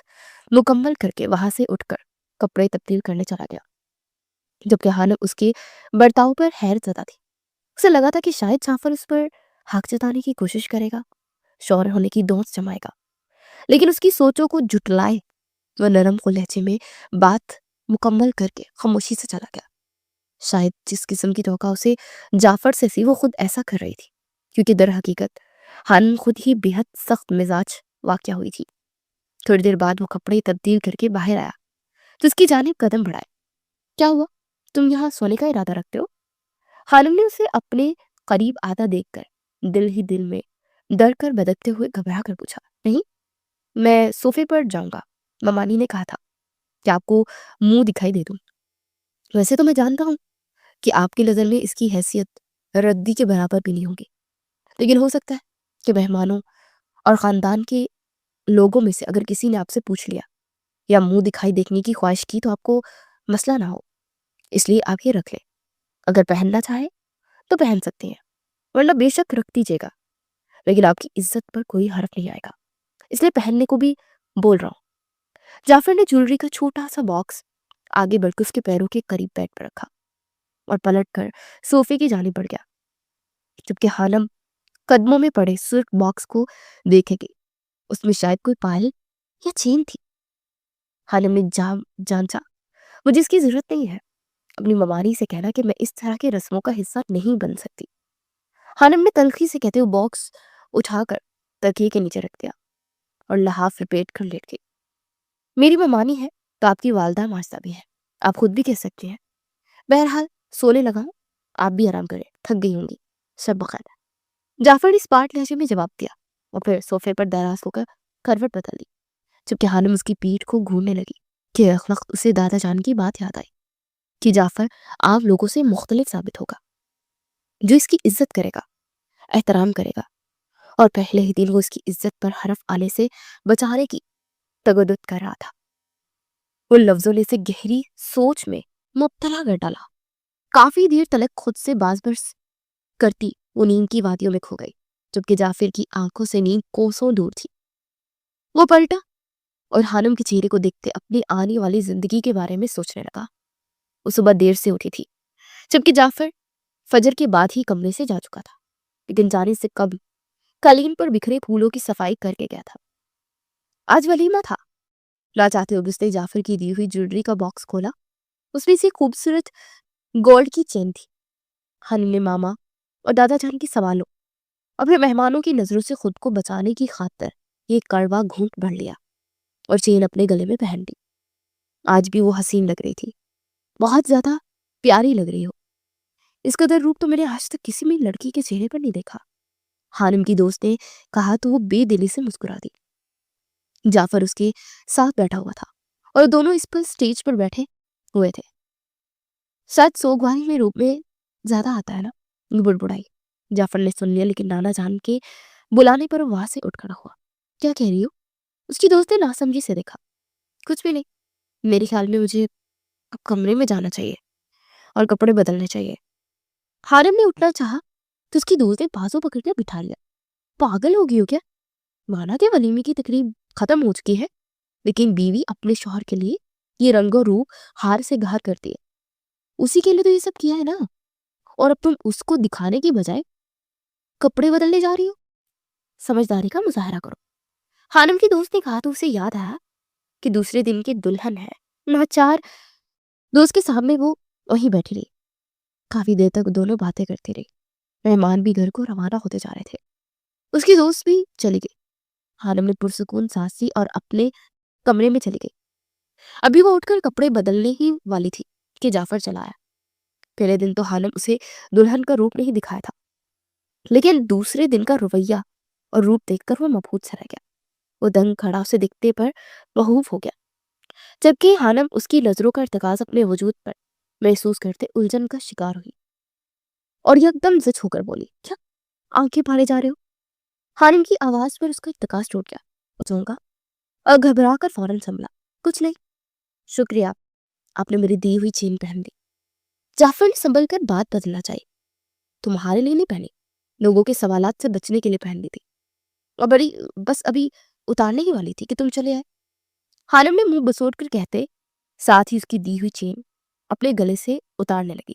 مکمل کر کے وہاں سے اٹھ کر کپڑے تبدیل کرنے چلا گیا، جبکہ ہانم اس کے برتاؤ پر حیرت زدہ تھی۔ اسے لگا تھا کہ شاید جعفر اس پر حق جتانے کی کوشش کرے گا، شوہر ہونے کی دھونس جمائے گا، لیکن اس کی سوچوں کو جھٹلائے وہ نرم کو لہجے میں بات مکمل کر کے خاموشی سے چلا گیا۔ شاید جس قسم کی توقع اسے جعفر سے تھی وہ خود ایسا کر رہی تھی، کیونکہ در حقیقت ہانم خود ہی بے حد سخت مزاج واقع ہوئی تھی۔ تھوڑی دیر بعد وہ کپڑے تبدیل کر کے باہر آیا تو اس کی جانب قدم بڑھائے۔ کیا ہوا؟ تم یہاں سونے کا ارادہ رکھتے ہو؟ ہانم نے اسے اپنے قریب آتا دیکھ کر دل ہی دل میں ڈر کر بدکتے ہوئے گھبرا کر پوچھا۔ نہیں، میں صوفے پر جاؤں گا، ممانی نے کہا تھا کہ آپ کو منہ دکھائی دے دوں۔ ویسے تو میں جانتا ہوں کہ آپ کی نظر میں اس کی حیثیت ردی کے برابر بھی نہیں ہوگی، لیکن ہو سکتا ہے کہ مہمانوں اور خاندان کے لوگوں میں سے اگر کسی نے آپ سے پوچھ لیا یا منہ دکھائی دیکھنے کی خواہش کی تو آپ کو مسئلہ نہ ہو، اس لیے آپ یہ رکھ لیں۔ اگر پہننا چاہے تو پہن سکتے ہیں، ورنہ بے شک رکھ دیجیے گا، لیکن آپ کی عزت پر کوئی حرف نہیں آئے گا، اس لیے پہننے کو بھی بول رہا ہوں۔ جعفر نے جولری کا چھوٹا سا باکس آگے بڑھ کے اس کے پیروں کے قریب بیڈ پر رکھا اور پلٹ کر صوفے کی جانب بڑھ گیا، جبکہ ہانم قدموں میں پڑے سرخ باکس کو دیکھے گئی۔ اس میں شاید کوئی پائل یا چین تھی۔ ہانم نے جانچا، مجھے اس کی ضرورت نہیں ہے، اپنی ممانی سے کہنا کہ میں اس طرح کے رسموں کا حصہ نہیں بن سکتی۔ خانم نے تلخی سے کہتے ہوئے باکس اٹھا کر تکیے کے نیچے رکھ دیا اور لحاف لپیٹ کر لیٹ گئی۔ میری ممانی ہے تو آپ کی والدہ ماجدہ بھی ہے، آپ خود بھی کہہ سکتی ہیں۔ بہرحال سونے لگا ہوں، آپ بھی آرام کریں، تھک گئی ہوں گی، شب بخیر۔ جعفر نے اسپاٹ لہجے میں جواب دیا اور پھر صوفے پر دراز ہو کر کروٹ بدل لی، جبکہ خانم اس کی پیٹھ کو گھورنے لگی کہ اس وقت اسے دادا جان کی بات یاد آئی کہ جعفر عام لوگوں سے مختلف ثابت ہوگا، جو اس کی عزت کرے گا، احترام کرے گا، اور پہلے ہی دن وہ اس کی عزت پر حرف آنے سے بچانے کی تگدد کر رہا تھا۔ ان لفظوں نے اسے گہری سوچ میں مبتلا کر ڈالا۔ کافی دیر تلک خود سے باز برس کرتی وہ نیند کی وادیوں میں کھو گئی، جبکہ جعفر کی آنکھوں سے نیند کوسوں دور تھی۔ وہ پلٹا اور خانم کے چہرے کو دیکھتے اپنی آنے والی زندگی کے بارے میں سوچنے لگا۔ وہ صبح دیر سے اٹھی تھی، جبکہ جعفر فجر کے بعد ہی کمرے سے جا چکا تھا، لیکن جانے سے قبل قالین پر بکھرے پھولوں کی صفائی کر کے گیا تھا۔ آج ولیمہ تھا۔ لاچاتے ہوئے اس نے جعفر کی دی ہوئی جویلری کا باکس کھولا۔ اس میں سے خوبصورت گولڈ کی چین تھی۔ خانم نے ماما اور دادا جان کے سوالوں اور پھر مہمانوں کی نظروں سے خود کو بچانے کی خاطر یہ کڑوا گھونٹ بھر لیا اور چین اپنے گلے میں پہن لی۔ آج بھی وہ حسین لگ رہی تھی، بہت زیادہ پیاری لگ رہی ہو۔ اس قدر روپ تو میں نے آج تک کسی میں لڑکی کے چہرے پر نہیں دیکھا، خانم کی دوست نے کہا تو وہ بے دلی سے مسکرا دی۔ جعفر اس کے ساتھ بیٹھا ہوا تھا اور دونوں اس پر سٹیج پر بیٹھے ہوئے تھے۔ شاید سوگواری میں روپ میں زیادہ آتا ہے نا، بڑبڑائی۔ جعفر نے سن لیا، لیکن نانا جان کے بلانے پر وہاں سے اٹھ کھڑا ہوا۔ کیا کہہ رہی ہو؟ اس کی دوست نے ناسمجھی سے دیکھا۔ کچھ بھی نہیں، میرے خیال میں مجھے اب کمرے میں جانا چاہیے اور کپڑے بدلنے چاہیے۔ خانم نے اٹھنا چاہا تو اس کی دوست نے بازو پکڑ کے بٹھا لیا۔ پاگل ہو گئی ہو کیا؟ مانا کہ ولیمے کی تقریب ختم ہو چکی ہے، لیکن بیوی اپنے شوہر کے لیے یہ رنگ و روپ ہار سے گھار کرتی ہے، اسی کے لیے تو یہ سب کیا ہے نا، اور اب تم اس کو دکھانے کی بجائے کپڑے بدلنے جا رہی ہو۔ سمجھداری کا مظاہرہ کرو۔ خانم کی دوست نے کہا تو اسے یاد آیا کہ دوسرے دن کے دلہن ہے۔ لاچار دوست کے سامنے وہ وہیں بیٹھی رہی۔ کافی دیر تک دونوں باتیں کرتی رہی۔ مہمان بھی گھر کو روانہ ہوتے جا رہے تھے، اس کی دوست بھی چلی گئی۔ خانم نے پرسکون سانس لی اور اپنے کمرے میں چلی گئی۔ ابھی وہ اٹھ کر کپڑے بدلنے ہی والی تھی کہ جعفر چلا آیا۔ پہلے دن تو خانم اسے دلہن کا روپ نہیں دکھایا تھا، لیکن دوسرے دن کا رویہ اور روپ دیکھ کر وہ مبہوت سا رہ گیا۔ وہ دنگ کھڑا اسے دیکھتے پر محوف ہو گیا، جبکہ خانم اس کی نظروں کا ارتکاز اپنے وجود پر محسوس کرتے الجھن کا شکار ہوئی اور یکدم زچ ہو کر بولی، کیا آنکھیں پھاڑے جا رہے ہو؟ خانم کی آواز پر اس کا ارتکاز ٹوٹ گیا۔ وہ چونکا اور گھبرا کر فوراً سنبھلا، کچھ نہیں، شکریہ، آپ نے میری دی ہوئی چین پہن لی۔ جعفر نے سنبھل کر بات بدلنا چاہی، تمہارے لیے نہیں پہنی، لوگوں کے سوالات سے بچنے کے لیے پہن لی تھی، اور بس ابھی اتارنے ہی والی تھی کہ تم چلے آئے۔ خانم نے منہ بسوٹ کر کہتے ساتھ ہی اس کی دی ہوئی چین اپنے گلے سے اتارنے لگی۔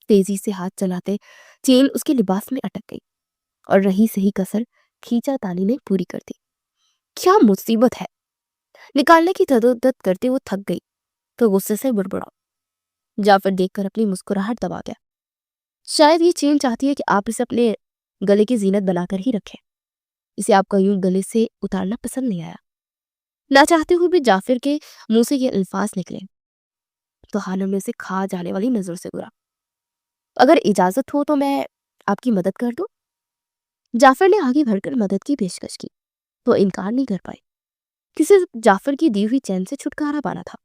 تیزی سے ہاتھ چلاتے چین اس کے لباس میں اٹک گئی اور رہی سہی کسر کھینچا تانی نے پوری کر دی۔ کیا مصیبت ہے! نکالنے کی تردد کرتے وہ تھک گئی تو غصے سے بڑبڑا۔ جعفر دیکھ کر اپنی مسکراہٹ دبا گیا۔ شاید یہ چین چاہتی ہے کہ آپ اسے اپنے گلے کی زینت بنا کر ہی رکھیں، اسے آپ کا یوں گلے سے اتارنا پسند نہیں آیا۔ نہ چاہتے ہوئے بھی جعفر کے منہ سے یہ الفاظ نکلے تو خانم نے اسے کھا جانے والی نظر سے گرا۔ اگر اجازت ہو تو میں آپ کی مدد کر دوں؟ جعفر نے آگے بڑھ کر مدد کی پیشکش کی تو انکار نہیں کر پائی، کسی جعفر کی دی ہوئی چین سے چھٹکارا پانا تھا۔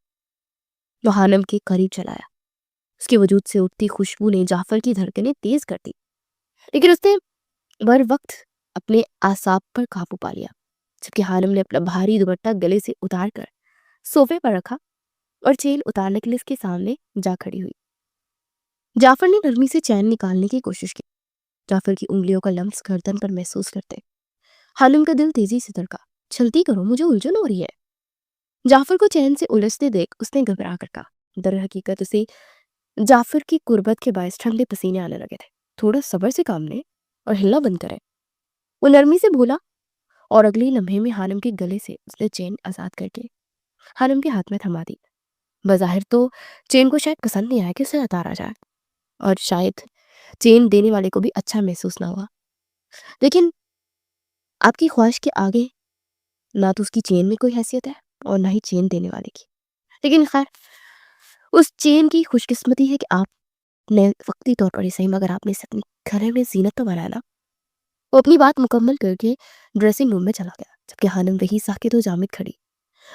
وہ خانم کے قریب چلایا۔ اس کے وجود سے اٹھتی خوشبو نے جعفر کی دھڑکنیں تیز کر دی، لیکن اس نے بر وقت اپنے اعصاب پر قابو پا لیا، جبکہ خانم نے اپنا بھاری دوپٹہ گلے سے اتار کر صوفے پر رکھا اور چین اتارنے کے لیے اس کے سامنے جا کھڑی ہوئی۔ جعفر نے نرمی سے چین نکالنے کی کوشش کی، جعفر کی انگلیوں کا لمس گردن پر محسوس کرتے خانم کا دل تیزی سے دھڑکا۔ چھلتی کرو، مجھے الجھن ہو رہی ہے۔ جعفر کو چین سے الجھتے دیکھ اس نے گھبرا کر کہا۔ در حقیقت اسے جعفر کی قربت کے باعث ٹھنڈے پسینے آنے لگے تھے۔ تھوڑا صبر سے کام لیں اور ہلنا بند کریں، وہ نرمی سے بولا، اور اگلی لمحے میں خانم کے گلے سے اس نے چین آزاد کر کے خانم کے ہاتھ میں تھما دی۔ بظاہر تو چین کو شاید پسند نہیں آیا کہ اسے اتارا جائے، اور شاید چین دینے والے کو بھی اچھا محسوس نہ ہوا، لیکن آپ کی خواہش کے آگے نہ تو اس کی چین میں کوئی حیثیت ہے اور نہ ہی چین دینے والے کی۔ لیکن خیر، اس چین کی خوش قسمتی ہے کہ آپ نے وقتی طور پر ہی صحیح مگر آپ نے اسے اپنے گھر میں زینت تو بنایا نا۔ وہ اپنی بات مکمل کر کے ڈریسنگ روم میں چلا گیا، جبکہ خانم وہی ساکت و جامد کھڑی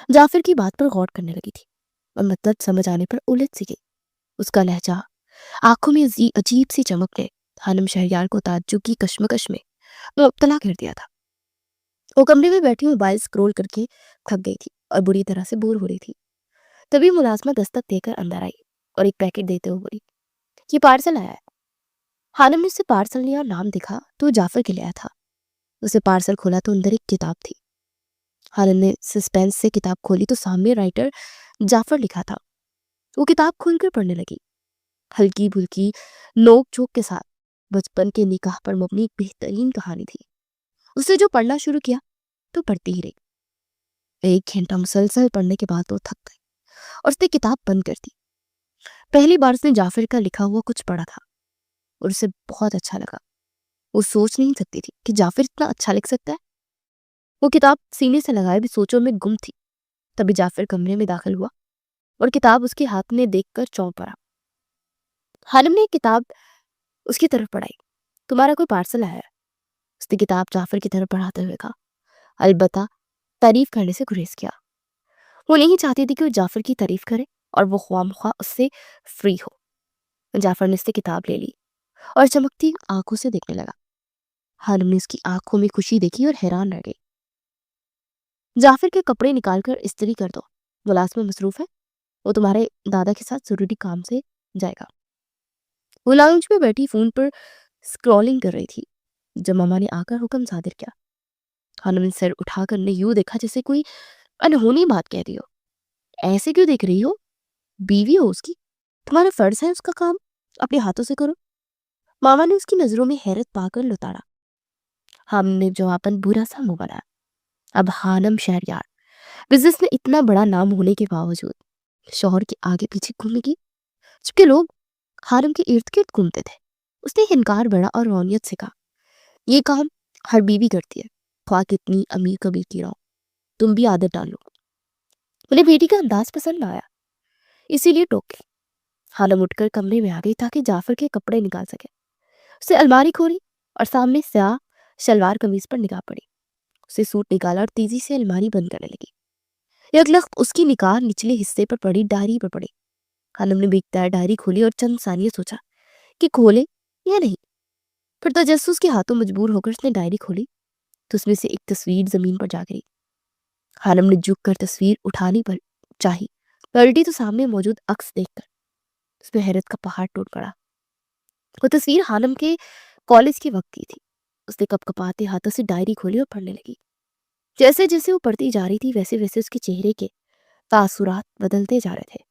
جعفر کی بات پر غور کرنے لگی تھی، اور مطلب سمجھ آنے پر الجھ سی گئی۔ اس کا لہجہ، آنکھوں میں عجیب سی چمک نے خانم شہریار کو تعجب کی کشمکش میں مبتلا کر دیا تھا۔ وہ کمرے میں بیٹھی موبائل سکرول کر کے تھک گئی تھی اور بری طرح سے بور ہو رہی تھی۔ تبھی ملازمہ دستک دے کر اندر آئی اور ایک پیکٹ دیتے ہوئے بولی، یہ پارسل آیا ہے۔ خانم نے اسے پارسل لیا اور نام دکھا تو جعفر کے لیے آیا تھا۔ اسے پارسل کھولا تو اندر ایک کتاب تھی۔ خانم نے سسپینس سے کتاب کھولی تو سامنے رائٹر جعفر لکھا تھا۔ وہ کتاب کھول کر پڑھنے لگی۔ ہلکی بھلکی نوک جھوک کے ساتھ بچپن کے نکاح پر مبنی ایک بہترین کہانی تھی۔ اسے جو پڑھنا شروع کیا تو پڑھتی ہی رہی۔ ایک گھنٹہ مسلسل پڑھنے کے بعد وہ تھک گئی اور اس نے کتاب بند کر دی۔ پہلی بار اس نے جعفر کا لکھا ہوا کچھ پڑھا تھا اور اسے بہت اچھا لگا۔ وہ سوچ نہیں سکتی تھی کہ جعفر اتنا اچھا لکھ سکتا ہے۔ وہ کتاب سینے سے لگائے بھی سوچوں میں گم تھی۔ تبھی جعفر کمرے میں داخل ہوا اور کتاب اس کے ہاتھ میں دیکھ کر چونک پڑا۔ خانم نے کتاب اس کی طرف پڑھائی۔ تمہارا کوئی پارسل آیا ہے؟ اس نے کتاب جعفر کی طرف پڑھاتے ہوئے کہا، البتہ تعریف کرنے سے گریز کیا۔ وہ نہیں چاہتی تھی کہ وہ جعفر کی تعریف کرے اور وہ خواہ مخواہ اس سے فری ہو۔ جعفر نے اس سے کتاب لے لی اور چمکتی آنکھوں سے دیکھنے لگا۔ خانم نے اس کی آنکھوں میں خوشی دیکھی اور حیران رہ گئی۔ جعفر کے کپڑے نکال کر استری کر دو، ملازمہ مصروف ہے، وہ تمہارے دادا کے ساتھ ضروری کام سے جائے گا۔ وہ لاؤنج میں بیٹھی فون پر سکرولنگ کر رہی تھی جب ماما نے آ کر حکم صادر کیا۔ خانم نے سر اٹھا کر نے یوں دیکھا جیسے کوئی انہونی بات کہہ رہی ہو۔ ایسے کیوں دیکھ رہی ہو؟ بیوی ہو اس کی، تمہارا فرض ہے اس کا کام اپنے ہاتھوں سے کرو۔ ماما نے اس کی نظروں میں حیرت پا کر لتاڑا۔ ہم نے جواباً برا سا منہ بنایا۔ اب خانم شہریار بزنس میں اتنا بڑا نام ہونے کے باوجود شوہر کے آگے پیچھے گھومے گی، جبکہ لوگ خانم کے ارد گرد گھومتے تھے۔ اس نے انکار بڑا اور رونیت سے کہا، یہ کام ہر بیوی کرتی ہے، خواہ کتنی امیر کبیر کی رہو، تم بھی عادت ڈالو۔ انہیں بیٹی کا انداز پسند آیا، اسی لیے ٹوک گئی۔ خانم اٹھ کر کمرے میں آ گئی تاکہ جعفر کے کپڑے نکال سکے۔ اسے الماری کھولی اور سامنے سیاہ شلوار قمیض پر نگاہ پڑی۔ اسے سوٹ نکالا اور تیزی سے الماری بند کرنے لگی۔ یک لخت اس کی نگاہ نچلے حصے پر پڑی، ڈائری پر پڑی۔ خانم نے بیکتار ڈائری کھولی اور چند ثانیے سوچا کہ کھولے یا نہیں۔ پھر تجسس کے ہاتھوں مجبور ہو کر اس نے ڈائری کھولی تو اس میں سے ایک تصویر زمین پر جا گری۔ خانم نے جھک کر تصویر اٹھانی پر چاہی، پلٹی تو سامنے موجود عکس دیکھ کر اس میں حیرت کا پہاڑ ٹوٹ پڑا۔ وہ تصویر خانم کے کالج کے وقت کی تھی۔ اس نے کپ کپاتے ہاتھوں سے ڈائری کھولی اور پڑھنے لگی۔ جیسے جیسے وہ پڑھتی جا رہی تھی ویسے ویسے اس کے چہرے کے تاثرات بدلتے جا رہے تھے۔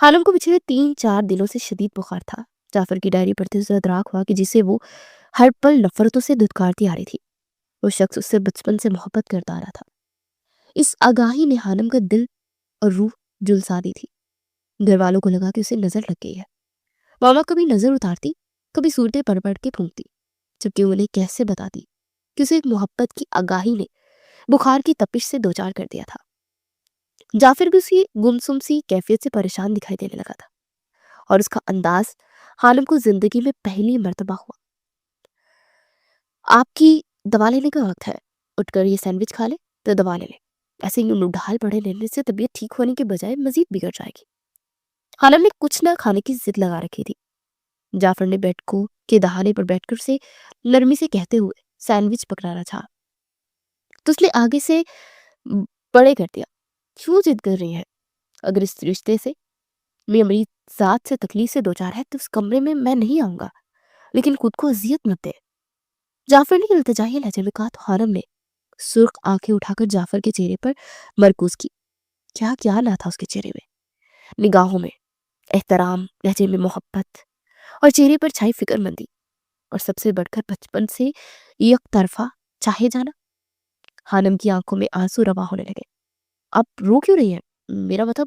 خانم کو پچھلے 3-4 دنوں سے شدید بخار تھا۔ جعفر کی ڈائری پڑھتے اسے ادراک ہوا کہ جسے وہ ہر پل نفرتوں سے دھتکارتی آ رہی تھی، وہ شخص اس سے بچپن سے محبت کرتا آ رہا تھا۔ اس آگاہی نے خانم کا دل اور روح جلسا دی تھی۔ گھر والوں کو لگا کہ اسے نظر لگ گئی ہے۔ ماما کبھی نظر اتارتی، کبھی صورتیں پڑھ پڑھ کے پھونکتی، جبکہ انہیں کیسے بتاتی کہ اسے ایک محبت کی آگاہی نے بخار کی تپش سے دوچار کر دیا تھا۔ جعفر بھی اسی گمسم سی کیفیت سے پریشان دکھائی دینے لگا تھا، اور اس کا انداز خانم کو زندگی میں پہلی مرتبہ ہوا۔ آپ کی دوا لینے کا وقت ہے، اٹھ کر یہ سینڈوچ کھا لے تو دوا لے لے، ایسے یوں نڈھال پڑے لینے سے طبیعت ٹھیک ہونے کے بجائے مزید بگڑ جائے گی۔ خانم نے کچھ نہ کھانے کی ضد لگا رکھی تھی۔ جعفر نے بیڈ کو کے دہانے پر بیٹھ کر اسے نرمی سے کہتے ہوئے سینڈوچ پکڑانا چاہا تو اس نے آگے سے بڑے کر دیا، کیوں ضد کر رہی ہے؟ اگر اس رشتے سے میں میری ذات سے تکلیف سے دوچار ہے تو اس کمرے میں میں نہیں آؤں گا، لیکن خود کو اذیت مت دے۔ جعفر نے التجائی لہجے میں کہا تو خانم نے سرخ آنکھیں اٹھا کر جعفر کے چہرے پر مرکوز کی۔ کیا کیا نہ تھا اس کے چہرے میں، نگاہوں میں احترام، لہجے میں محبت، اور چہرے پر چھائی فکر مندی، اور سب سے بڑھ کر بچپن سے یک طرفہ چاہے جانا۔ خانم کی آنکھوں میں آنسو رواں ہونے لگے۔ آپ رو کیوں رہی ہیں؟ میرا مطلب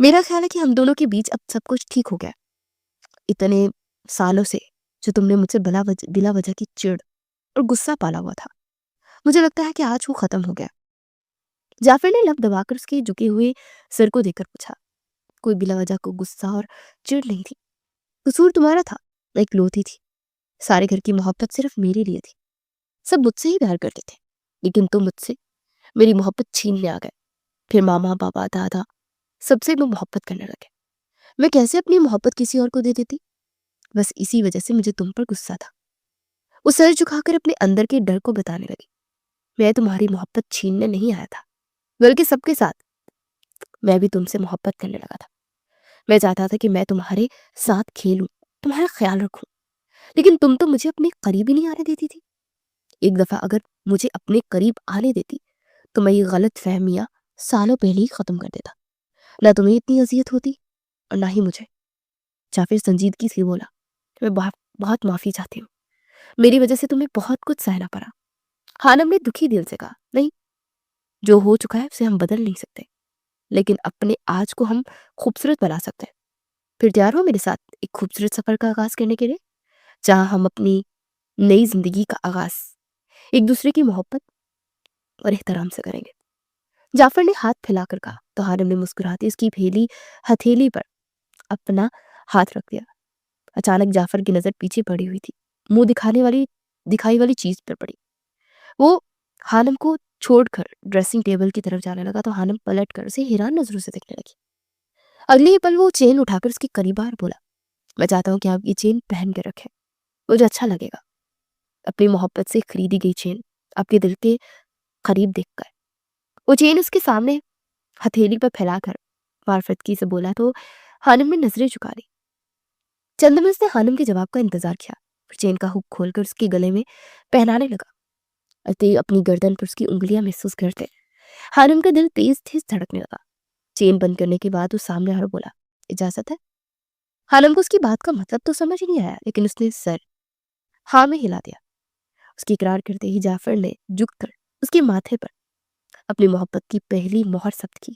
میرا خیال ہے کہ ہم دونوں کے بیچ اب سب کچھ ٹھیک ہو گیا۔ اتنے سالوں سے جو تم نے مجھ سے بلا وجہ کی چڑ اور غصہ پالا ہوا تھا، مجھے لگتا ہے کہ آج وہ ختم ہو گیا۔ جعفر نے لب دبا کر اس کے جھکے ہوئے سر کو دیکھ کر پوچھا۔ کوئی بلا وجہ کو غصہ اور چڑ نہیں تھی، قصور تمہارا تھا، ایک لوتی تھی۔ سارے گھر کی محبت صرف میرے لیے تھی، سب مجھ سے ہی پیار کرتے تھے، لیکن تم مجھ سے میری محبت چھیننے آ گئے۔ پھر ماما، پاپا، دادا، سب سے میں محبت کرنے لگے۔ میں کیسے اپنی محبت کسی اور کو دے دیتی؟ بس اسی وجہ سے مجھے تم پر غصہ تھا۔ وہ سر جھکا کر اپنے اندر کے ڈر کو بتانے لگی۔ میں تمہاری محبت چھیننے نہیں آیا تھا، بلکہ سب کے ساتھ میں بھی تم سے محبت کرنے لگا تھا۔ میں چاہتا تھا کہ میں تمہارے ساتھ کھیلوں، تمہارا خیال رکھوں، لیکن تم تو مجھے اپنے قریب ہی نہیں آنے دیتی تھی۔ ایک دفعہ اگر مجھے اپنے قریب آنے دیتی تو میں یہ غلط فہمیاں سالوں پہلے ہی ختم کر دیتا، نہ تمہیں اتنی اذیت ہوتی اور نہ ہی مجھے۔ جعفر سنجیدگی سے بولا، میں بہت معافی چاہتی ہوں، میری وجہ سے تمہیں بہت کچھ سہنا پڑا۔ خانم نے دکھی دل سے کہا، نہیں، جو ہو چکا ہے اسے ہم بدل نہیں سکتے، لیکن اپنے آج کو ہم خوبصورت بنا سکتے ہیں۔ پھر تیار ہو میرے ساتھ ایک خوبصورت سفر کا آغاز کرنے کے لیے، جہاں ہم اپنی نئی زندگی کا آغاز ایک دوسرے کی محبت اور احترام سے کریں گے۔ جعفر نے ہاتھ پھیلا کر کہا تو خانم نے مسکراتے اس کی پھیلی ہتھیلی پر اپنا ہاتھ رکھ دیا۔ اچانک جعفر کی نظر پیچھے پڑی ہوئی تھی، منہ دکھائی والی چیز پر پڑی۔ وہ خانم کو چھوڑ کر ڈریسنگ ٹیبل کی طرف جانے لگا تو خانم پلٹ کر اسے حیران نظروں سے دیکھنے لگی۔ اگلے ہی پل وہ چین اٹھا کر اس کے قریب آ بولا، میں چاہتا ہوں کہ آپ یہ چین پہن کے رکھیں، مجھے اچھا لگے گا۔ اپنی محبت سے خریدی گئی چین آپ کے دل کے قریب دیکھ کر وہ چین اس کے سامنے ہتھیلی پر پھیلا کر معرفتگی سے بولا تو خانم نے نظریں جھکا دی۔ چند لمحے اس نے خانم کے جواب کا انتظار کیا، پھر چین کا ہک کھول کر اس کے گلے میں پہنانے لگا۔ اپنی گردن پر اس کی انگلیاں محسوس کرتے خانم کا دل تیز تیز دھڑکنے لگا۔ چین بند کرنے کے بعد وہ سامنے آ بولا، اجازت ہے؟ خانم کو اس کی بات کا مطلب تو سمجھ نہیں آیا، لیکن اس نے سر ہاں میں ہلا دیا۔ اس کی اقرار کرتے ہی جعفر نے جھک کر اس کے ماتھے پر اپنی محبت کی پہلی مہر ثبت کی۔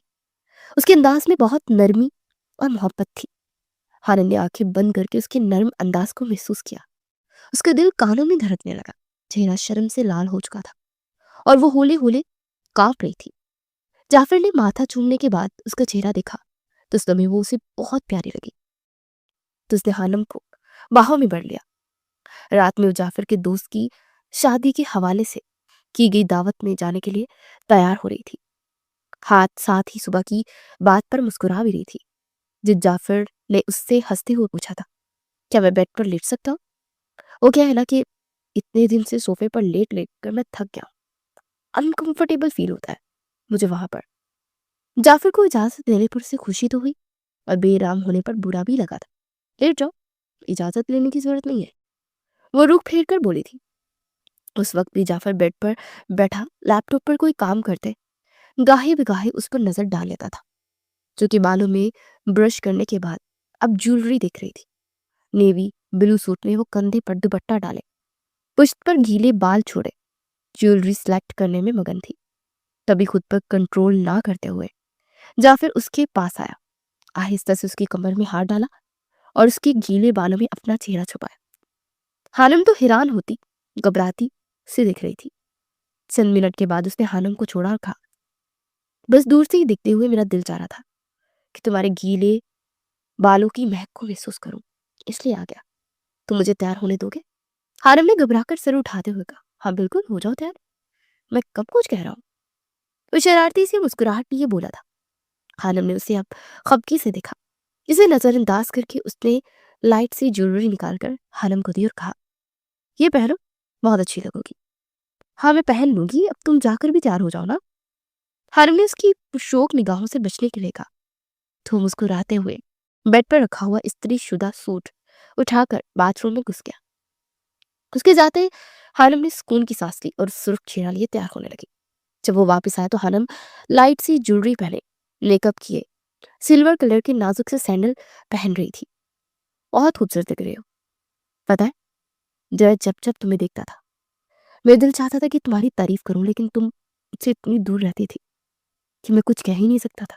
اس کے انداز میں بہت نرمی اور محبت تھی۔ خانم نے آنکھیں بند کر کے اس کے نرم انداز کو محسوس کیا۔ اس کا دل کانوں میں دھڑکنے لگا، چہرہ شرم سے لال ہو چکا تھا اور وہ ہولے ہولے کانپ رہی تھی۔ جعفر نے ماتھا چومنے کے بعد اس کا چہرہ دیکھا تو اس لمحے وہ اسے بہت پیاری لگی، تو اس نے خانم کو باہوں میں بھر لیا۔ رات میں وہ جعفر کے دوست کی شادی کے حوالے سے کی گئی دعوت میں جانے کے لیے تیار ہو رہی تھی۔ ساتھ ہی صبح کی بات پر مسکرا بھی رہی تھی۔ جب جعفر نے اس سے ہنستے ہوئے پوچھا تھا، کیا میں بیڈ پر لیٹ سکتا ہوں؟ وہ کیا ہے نا کہ اتنے دن سے صوفے پر لیٹ کر میں تھک گیا، انکمفرٹیبل فیل ہوتا ہے مجھے وہاں پر۔ جعفر کو اجازت دینے پر سے خوشی تو ہوئی اور بے آرام ہونے پر برا بھی لگا تھا۔ لیٹ جاؤ، اجازت لینے کی ضرورت نہیں ہے، وہ رخ پھیر کر بولی تھی۔ اس وقت بھی جعفر بیڈ پر بیٹھا لیپ ٹاپ پر کوئی کام کرتے گاہے بگاہے اس پر نظر ڈال لیتا تھا، جو کہ بالوں میں برش کرنے کے بعد اب جیولری دیکھ رہی تھی۔ نیوی بلو سوٹ میں وہ کندھے پر دوپٹہ ڈالے، پشت پر گھیلے بال چھوڑے، جیولری سلیکٹ کرنے میں مگن تھی۔ تبھی خود پر کنٹرول نہ کرتے ہوئے جعفر اس کے پاس آیا، آہستہ سے اس کی کمر میں ہاتھ ڈالا اور اس کے گھیلے بالوں میں اپنا چہرہ چھپایا۔ خانم تو حیران ہوتی گھبراتی سے دیکھ رہی تھی۔ چند منٹ کے بعد اس نے خانم کو چھوڑا اور کہا، بس دور سے ہی دیکھتے ہوئے میرا دل چاہ رہا تھا کہ تمہارے گھیلے بالوں کی مہک کو محسوس کروں، اس لیے آ گیا۔ تم مجھے تیار ہونے دو گے؟ خانم نے گھبرا کر سر اٹھاتے ہوئے کہا، ہاں بالکل، ہو جاؤ تیار، میں کب کچھ کہہ رہا ہوں۔ وہ شرارتی سی مسکراہٹ لیے بولا تھا۔ خانم نے اسے اب خفگی سے دیکھا، اسے نظر انداز کر کے اس نے لائٹ سی جیولری نکال کر خانم کو دی اور کہا، یہ پہنو، بہت اچھی لگو گی۔ ہاں میں پہن لوں گی، اب تم جا کر بھی تیار ہو جاؤ نا۔ خانم نے اس کی شوق نگاہوں سے بچنے کے لیے کہا تو مسکراتے ہوئے بیڈ پر رکھا ہوا استری شدہ سوٹ اٹھا کر باتھ روم میں گھس گیا۔ اس کے جاتے خانم نے سکون کی سانس لی اور سرخ چہرہ لیے تیار ہونے لگی۔ جب وہ واپس آیا تو خانم لائٹ سی جیولری پہنے، میک اپ کیے، سلور کلر کے نازک سے سینڈل پہن رہی تھی۔ بہت خوبصورت لگ رہے ہو۔ پتہ ہے جب تمہیں دیکھتا تھا میرا دل چاہتا تھا کہ تمہاری تعریف کروں، لیکن تم مجھ سے اتنی دور رہتی تھی کہ میں کچھ کہہ ہی نہیں سکتا تھا۔